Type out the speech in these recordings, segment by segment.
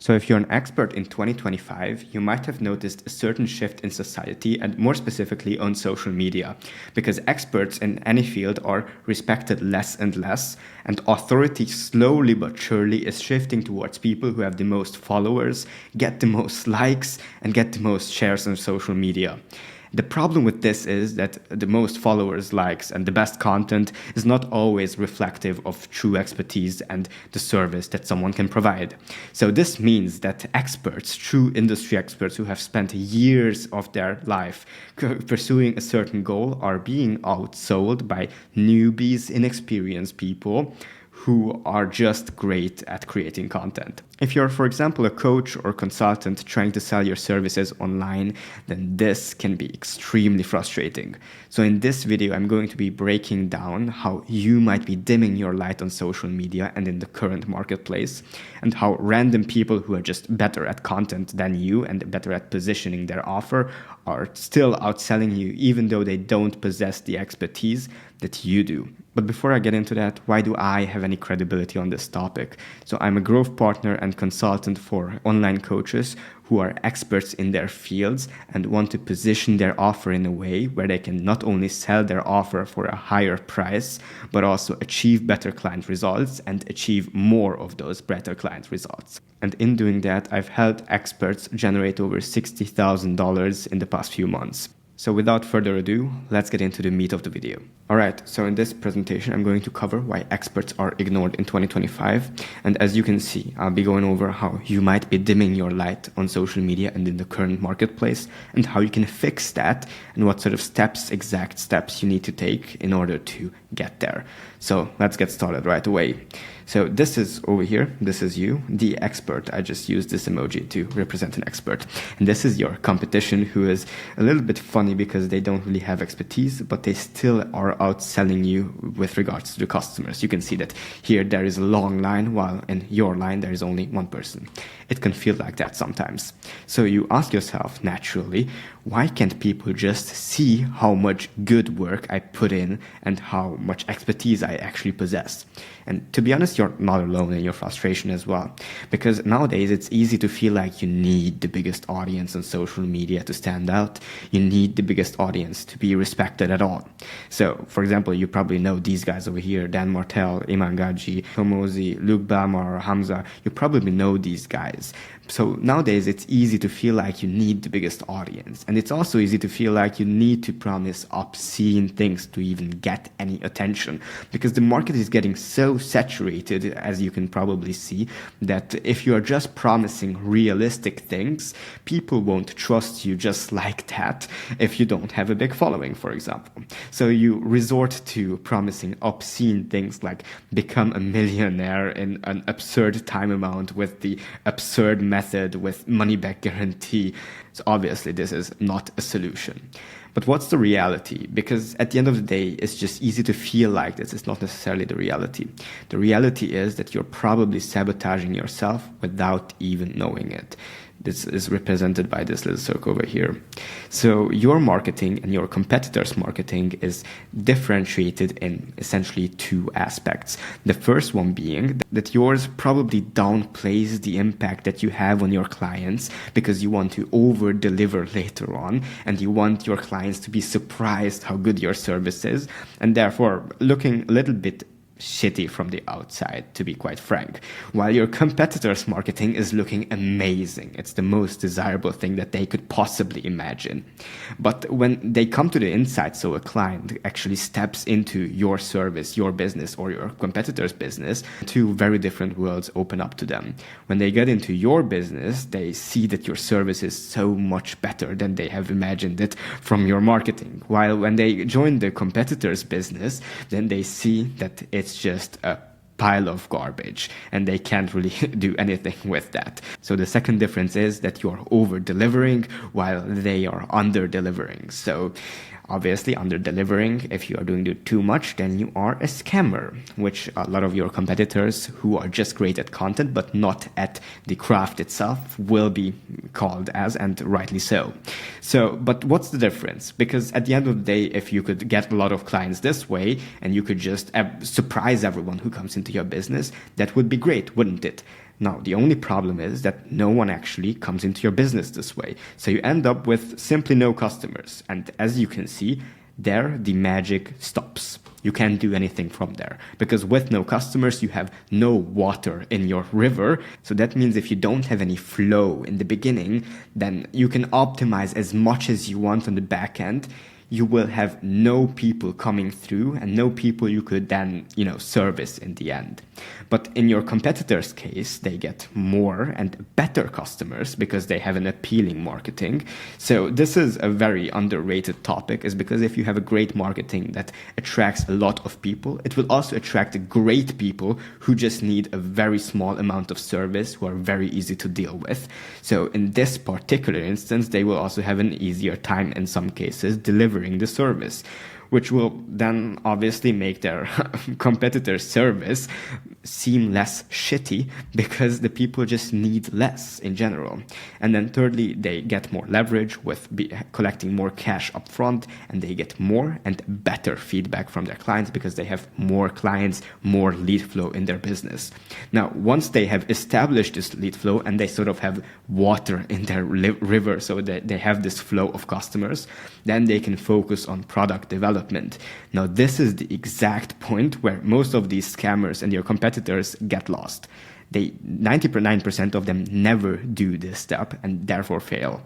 So if you're an expert in 2025, you might have noticed a certain shift in society and more specifically on social media, because experts in any field are respected less and less, and authority slowly but surely is shifting towards people who have the most followers, get the most likes, and get the most shares on social media. The problem with this is that the most followers, likes, and the best content is not always reflective of true expertise and the service that someone can provide. So this means that experts, true industry experts who have spent years of their life pursuing a certain goal, are being outsold by newbies, inexperienced people who are just great at creating content. If you're, for example, a coach or consultant trying to sell your services online, then this can be extremely frustrating. So in this video, I'm going to be breaking down how you might be dimming your light on social media and in the current marketplace, and how random people who are just better at content than you and better at positioning their offer are still outselling you, even though they don't possess the expertise that you do. But before I get into that, why do I have any credibility on this topic? So I'm a growth partner and consultant for online coaches who are experts in their fields and want to position their offer in a way where they can not only sell their offer for a higher price, but also achieve better client results and achieve more of those better client results. And in doing that, I've helped experts generate over $60,000 in the past few months. So without further ado, let's get into the meat of the video. Alright, so in this presentation, I'm going to cover why experts are ignored in 2025. And as you can see, I'll be going over how you might be dimming your light on social media and in the current marketplace, and how you can fix that, and what sort of exact steps you need to take in order to get there. So let's get started right away. So this is over here, this is you, the expert. I just used this emoji to represent an expert. And this is your competition, who is a little bit funny because they don't really have expertise, but they still are outselling you with regards to the customers. You can see that here there is a long line, while in your line there is only one person. It can feel like that sometimes. So you ask yourself naturally, why can't people just see how much good work I put in and how much expertise I actually possess? And to be honest, you're not alone in your frustration as well. Because nowadays it's easy to feel like you need the biggest audience on social media to stand out. You need the biggest audience to be respected at all. So, for example, you probably know these guys over here, Dan Martell, Iman Gaji, Tomozi, Luke Balmar, Hamza. You probably know these guys. So nowadays it's easy to feel like you need the biggest audience. And it's also easy to feel like you need to promise obscene things to even get any attention. Because the market is getting so saturated, as you can probably see, that if you are just promising realistic things, people won't trust you just like that if you don't have a big following, for example. So you resort to promising obscene things like become a millionaire in an absurd time amount with the absurd method with money back guarantee. So obviously this is not a solution. But what's the reality? Because at the end of the day, it's just easy to feel like this is not necessarily the reality. The reality is that you're probably sabotaging yourself without even knowing it. This is represented by this little circle over here. So your marketing and your competitors' marketing is differentiated in essentially two aspects. The first one being that yours probably downplays the impact that you have on your clients because you want to over-deliver later on, and you want your clients to be surprised how good your service is, and therefore looking a little bit shitty from the outside, to be quite frank, while your competitors' marketing is looking amazing. It's the most desirable thing that they could possibly imagine. But when they come to the inside, so a client actually steps into your service, your business, or your competitor's business, two very different worlds open up to them. When they get into your business, they see that your service is so much better than they have imagined it from your marketing. While when they join the competitor's business, then they see that it's just a pile of garbage and they can't really do anything with that. So the second difference is that you're over-delivering while they are under-delivering. So obviously under-delivering, if you are doing too much, then you are a scammer, which a lot of your competitors who are just great at content but not at the craft itself will be called as, and rightly so. So, but what's the difference? Because at the end of the day, if you could get a lot of clients this way and you could just surprise everyone who comes into your business, that would be great, wouldn't it? Now, the only problem is that no one actually comes into your business this way. So you end up with simply no customers. And as you can see, there the magic stops. You can't do anything from there, because with no customers, you have no water in your river. So that means if you don't have any flow in the beginning, then you can optimize as much as you want on the back end. You will have no people coming through and no people you could then, service in the end. But in your competitor's case, they get more and better customers because they have an appealing marketing. So this is a very underrated topic, is because if you have a great marketing that attracts a lot of people, it will also attract great people who just need a very small amount of service, who are very easy to deal with. So in this particular instance, they will also have an easier time in some cases delivering the service, which will then obviously make their competitor's service seem less shitty because the people just need less in general. And then thirdly, they get more leverage with collecting more cash up front, and they get more and better feedback from their clients because they have more clients, more lead flow in their business. Now, once they have established this lead flow and they sort of have water in their river, so that they have this flow of customers, then they can focus on product development. Now, this is the exact point where most of these scammers and your competitors get lost. 99% of them never do this step and therefore fail.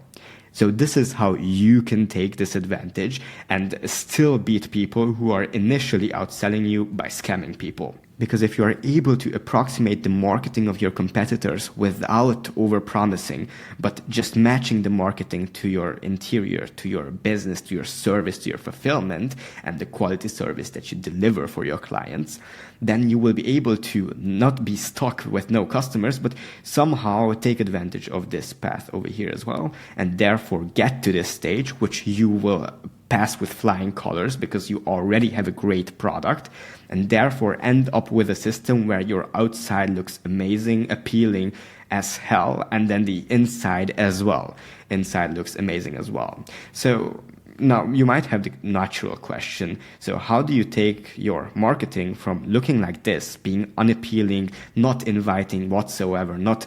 So this is how you can take this advantage and still beat people who are initially outselling you by scamming people. Because if you are able to approximate the marketing of your competitors without overpromising, but just matching the marketing to your interior, to your business, to your service, to your fulfillment, and the quality service that you deliver for your clients, then you will be able to not be stuck with no customers, but somehow take advantage of this path over here as well, and therefore get to this stage, which you will pass with flying colors because you already have a great product, and therefore end up with a system where your outside looks amazing, appealing as hell, and then the inside as well. Inside looks amazing as well. So now you might have the natural question, so how do you take your marketing from looking like this, being unappealing, not inviting whatsoever, not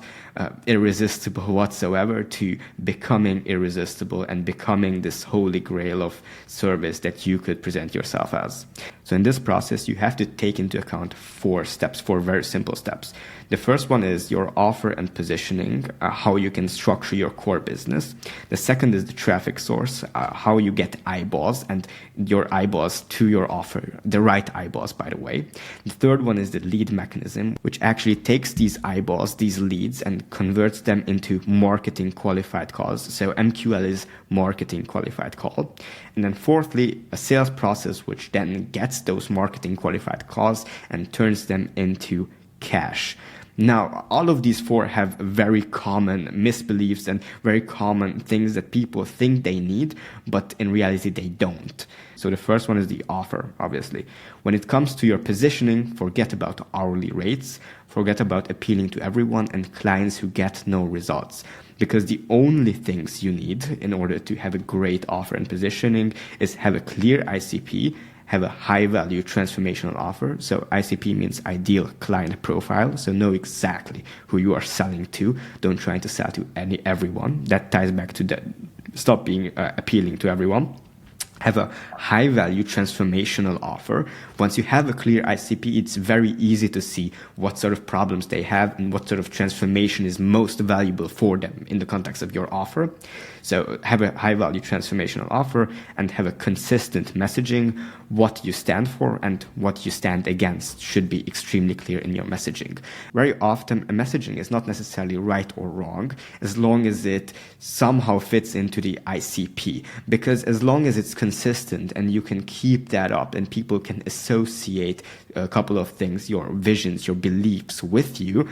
irresistible whatsoever, to becoming irresistible and becoming this holy grail of service that you could present yourself as? So in this process, you have to take into account four very simple steps. The first one is your offer and positioning, how you can structure your core business. The second is the traffic source, how you get eyeballs, and your eyeballs to your offer, the right eyeballs, by the way. The third one is the lead mechanism, which actually takes these eyeballs, these leads, and converts them into marketing qualified calls. So MQL is marketing qualified call. And then fourthly, a sales process, which then gets those marketing qualified calls and turns them into cash. Now, all of these four have very common misbeliefs and very common things that people think they need, but in reality they don't. So the first one is the offer, obviously. When it comes to your positioning, forget about hourly rates, forget about appealing to everyone and clients who get no results. Because the only things you need in order to have a great offer and positioning is have a clear ICP, have a high-value transformational offer. So ICP means ideal client profile. So know exactly who you are selling to. Don't try to sell to everyone. That ties back to stop being appealing to everyone. Have a high-value transformational offer. Once you have a clear ICP, it's very easy to see what sort of problems they have and what sort of transformation is most valuable for them in the context of your offer. So have a high-value transformational offer and have a consistent messaging. What you stand for and what you stand against should be extremely clear in your messaging. Very often, a messaging is not necessarily right or wrong as long as it somehow fits into the ICP. Because as long as it's consistent and you can keep that up and people can associate a couple of things, your visions, your beliefs with you,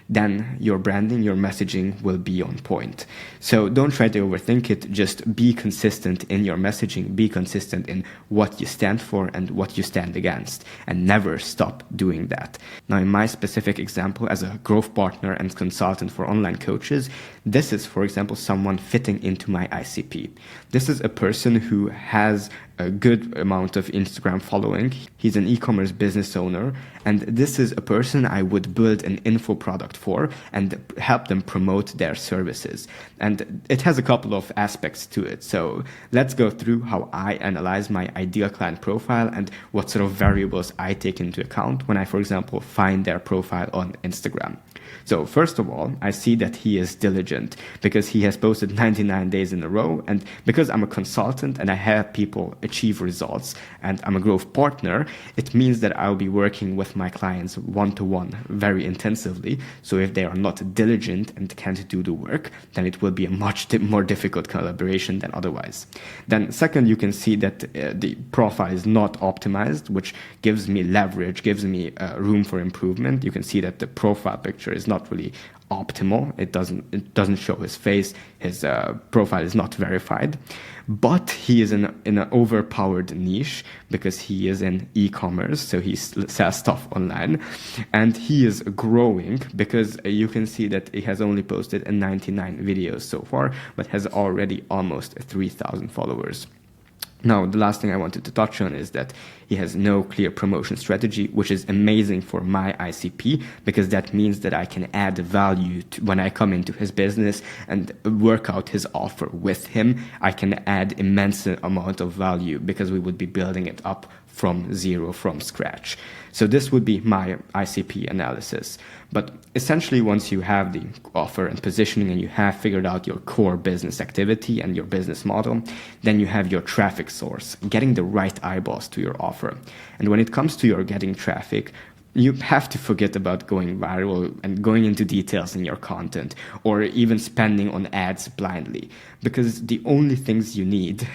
then your branding, your messaging will be on point. So don't try to overthink it. Just be consistent in your messaging, be consistent in what you stand for and what you stand against, and never stop doing that. Now, in my specific example, as a growth partner and consultant for online coaches, this is, for example, someone fitting into my ICP. This is a person who has a good amount of Instagram following. He's an e-commerce business owner, and this is a person I would build an info product for and help them promote their services. And it has a couple of aspects to it. So let's go through how I analyze my ideal client profile and what sort of variables I take into account when I, for example, find their profile on Instagram. So first of all, I see that he is diligent because he has posted 99 days in a row, and because I'm a consultant and I help people achieve results and I'm a growth partner, it means that I'll be working with my clients one-to-one very intensively. So if they are not diligent and can't do the work, then it will be a much more difficult collaboration than otherwise. Then second, you can see that the profile is not optimized, which gives me leverage, gives me room for improvement. You can see that the profile picture is not really optimal. It doesn't show his face. His profile is not verified, but he is in an overpowered niche because he is in e-commerce, so he sells stuff online, and he is growing because you can see that he has only posted 99 videos so far, but has already almost 3,000 followers. Now, the last thing I wanted to touch on is that he has no clear promotion strategy, which is amazing for my ICP because that means that I can add value when I come into his business and work out his offer with him. I can add immense amount of value because we would be building it up from zero, from scratch. So this would be my ICP analysis. But essentially, once you have the offer and positioning and you have figured out your core business activity and your business model, then you have your traffic source, getting the right eyeballs to your offer. And when it comes to your getting traffic, you have to forget about going viral and going into details in your content or even spending on ads blindly, because the only things you need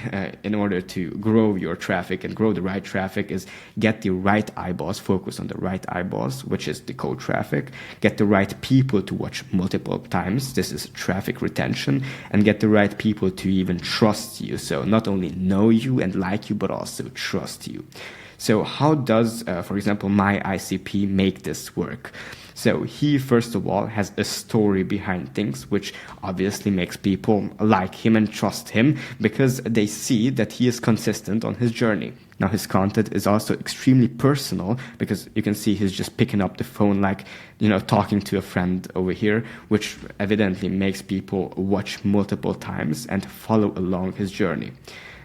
in order to grow your traffic and grow the right traffic is get the right eyeballs, focus on the right eyeballs, which is the cold traffic, get the right people to watch multiple times, this is traffic retention, and get the right people to even trust you. So not only know you and like you, but also trust you. So how does, for example, my ICP make this work? So he, first of all, has a story behind things, which obviously makes people like him and trust him because they see that he is consistent on his journey. Now, his content is also extremely personal because you can see he's just picking up the phone like, talking to a friend over here, which evidently makes people watch multiple times and follow along his journey.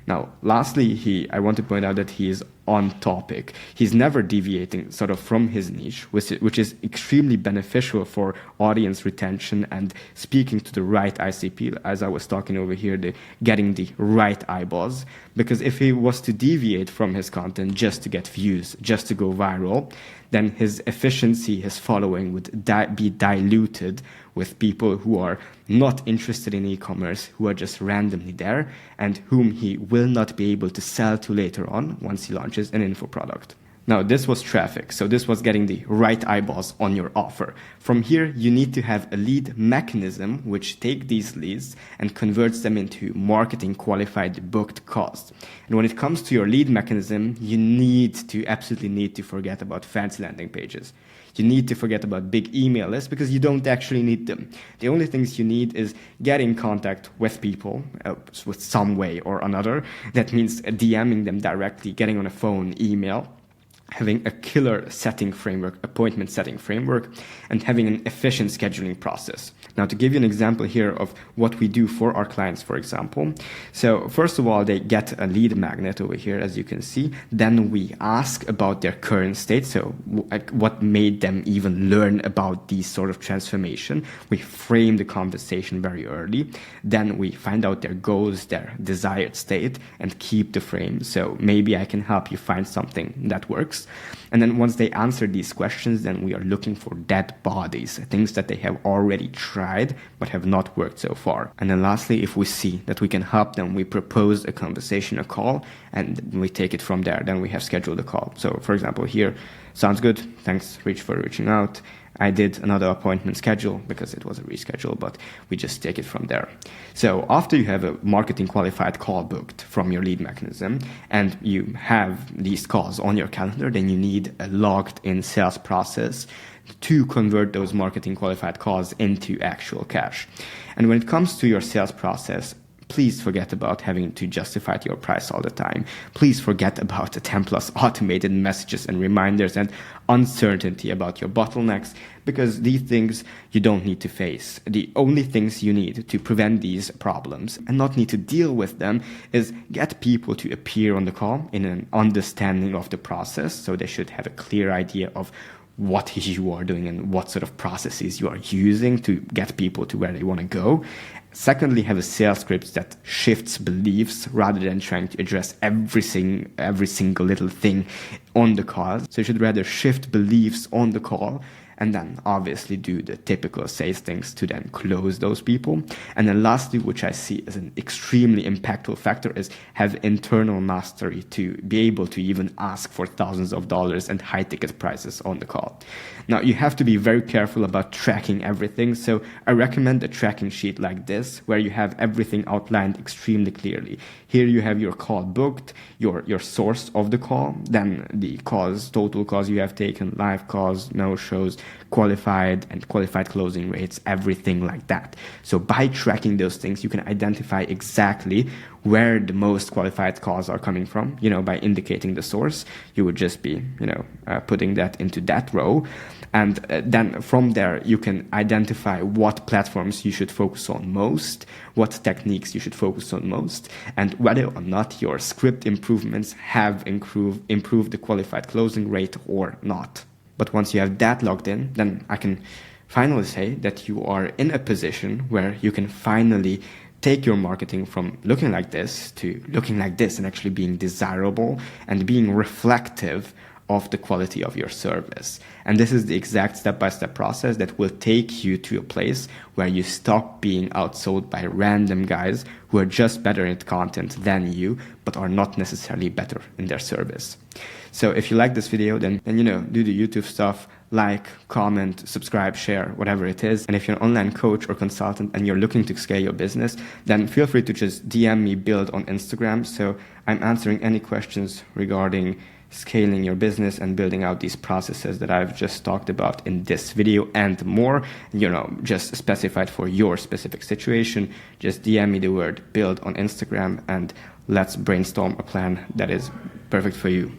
Now, lastly, I want to point out that he is on topic. He's never deviating sort of from his niche, which is extremely beneficial for audience retention and speaking to the right ICP, as I was talking over here, getting the right eyeballs. Because if he was to deviate from his content just to get views, just to go viral, then his efficiency, his following would be diluted with people who are not interested in e-commerce, who are just randomly there, and whom he will not be able to sell to later on once he launches an info product. Now, this was traffic, so this was getting the right eyeballs on your offer. From here, you need to have a lead mechanism which take these leads and converts them into marketing qualified booked calls. And when it comes to your lead mechanism, you absolutely need to forget about fancy landing pages. You need to forget about big email lists because you don't actually need them. The only things you need is get in contact with people with some way or another. That means DMing them directly, getting on a phone, email, having a killer setting framework, appointment setting framework, and having an efficient scheduling process. Now, to give you an example here of what we do for our clients, for example. So first of all, they get a lead magnet over here, as you can see. Then we ask about their current state. So what made them even learn about these sort of transformation. We frame the conversation very early. Then we find out their goals, their desired state, and keep the frame. So maybe I can help you find something that works. And then once they answer these questions, then we are looking for dead bodies, things that they have already tried but have not worked so far. And then lastly, if we see that we can help them, we propose a conversation, a call, and we take it from there. Then we have scheduled a call. So for example, here, sounds good. Thanks, Rich, for reaching out. I did another appointment schedule because it was a reschedule, but we just take it from there. So after you have a marketing qualified call booked from your lead mechanism and you have these calls on your calendar, then you need a logged in sales process to convert those marketing qualified calls into actual cash. And when it comes to your sales process, please forget about having to justify your price all the time. Please forget about the 10 plus automated messages and reminders and uncertainty about your bottlenecks, because these things you don't need to face. The only things you need to prevent these problems and not need to deal with them is get people to appear on the call in an understanding of the process. So they should have a clear idea of what you are doing and what sort of processes you are using to get people to where they want to go. Secondly, have a sales script that shifts beliefs rather than trying to address every single little thing on the call. So you should rather shift beliefs on the call and then obviously do the typical sales things to then close those people. And then lastly, which I see as an extremely impactful factor, is have internal mastery to be able to even ask for thousands of dollars and high ticket prices on the call. Now, you have to be very careful about tracking everything. So I recommend a tracking sheet like this, where you have everything outlined extremely clearly. Here you have your call booked, your source of the call, then the calls, total calls you have taken, live calls, no-shows, qualified and qualified closing rates, everything like that. So by tracking those things, you can identify exactly where the most qualified calls are coming from. By indicating the source, you would just be, putting that into that row. And then from there, you can identify what platforms you should focus on most, what techniques you should focus on most, and whether or not your script improvements have improved the qualified closing rate or not. But once you have that logged in, then I can finally say that you are in a position where you can finally take your marketing from looking like this to looking like this and actually being desirable and being reflective of the quality of your service. And this is the exact step-by-step process that will take you to a place where you stop being outsold by random guys who are just better at content than you, but are not necessarily better in their service. So if you like this video, then do the YouTube stuff, like, comment, subscribe, share, whatever it is. And if you're an online coach or consultant and you're looking to scale your business, then feel free to just DM me Build on Instagram. So I'm answering any questions regarding scaling your business and building out these processes that I've just talked about in this video and more, just specified for your specific situation. Just DM me the word Build on Instagram and let's brainstorm a plan that is perfect for you.